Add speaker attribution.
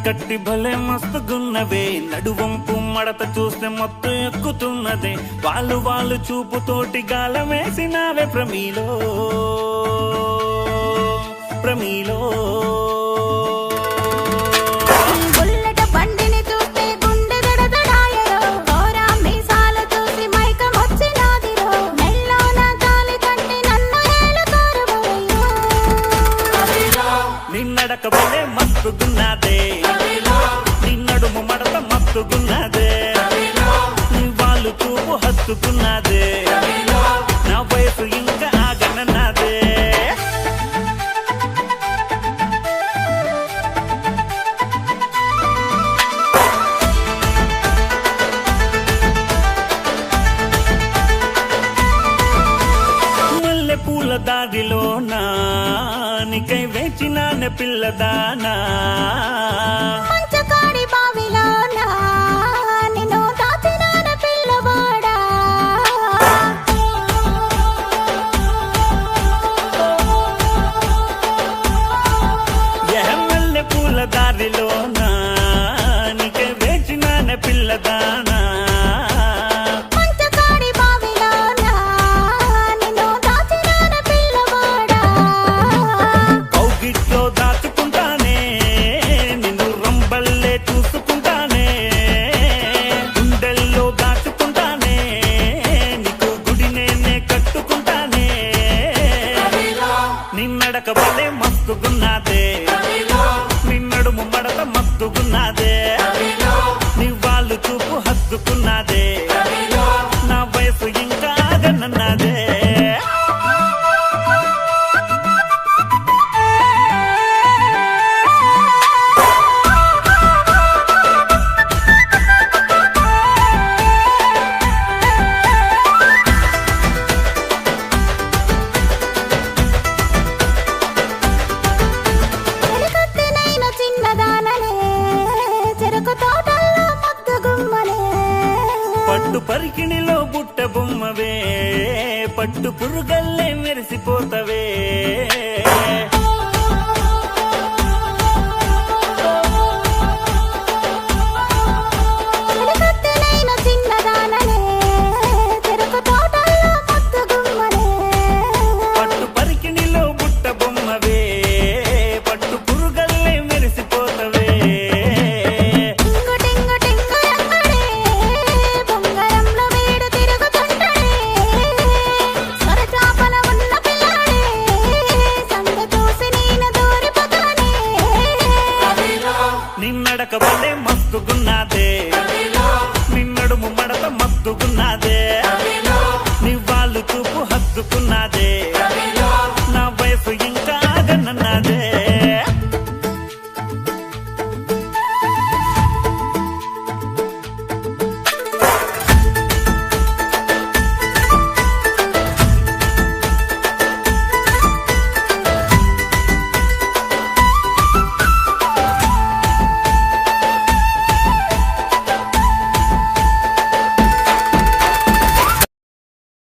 Speaker 1: కట్టి భలే మస్తుగున్నవే, నడువంపు మడత చూస్తే మొత్తం ఎక్కుతున్నదే, వాళ్ళు చూపుతోటి గాలం వేసినావే ప్రమీలో ప్రమీలో. నిన్నడక భలే మస్తుగున్నదే, నీ నడుము మడత మస్తుగున్నదే, నీ వాళ్ళు చూపు హత్తుకున్నదే, నా వయసు ఇంకా ఆగనన్నదే. మల్లె పూల దారిలోనా నీకై వేచినానే పిల్లదానా,
Speaker 2: మంచకాడి బావిలోనా నిన్ను దాచినానే పిల్లవాడా.
Speaker 1: మల్లె పూల దారిలోనా నీకై వేచినానే పిల్లదానా, నిన్నడక భలే మస్తుగున్నదే, నిన్నడుము మడత మస్తుగున్నదే, నీ వాళ్ళు చూపు హత్తుకున్నదే, నా వయసు ఇంకా ఆగనన్నదే. పట్టు పరికిణిలో బుట్ట బొమ్మవే, పట్టు పురుగల్లే మెరిసిపోతవే, పట్టు పరికిణిలో బుట్ట బొమ్మవే, పట్టు పురుగల్లే మెరిసిపోతవే, నిన్నడక భలే మస్తుగున్నదే, నిన్నడుము మడత మస్తుగున్నదే,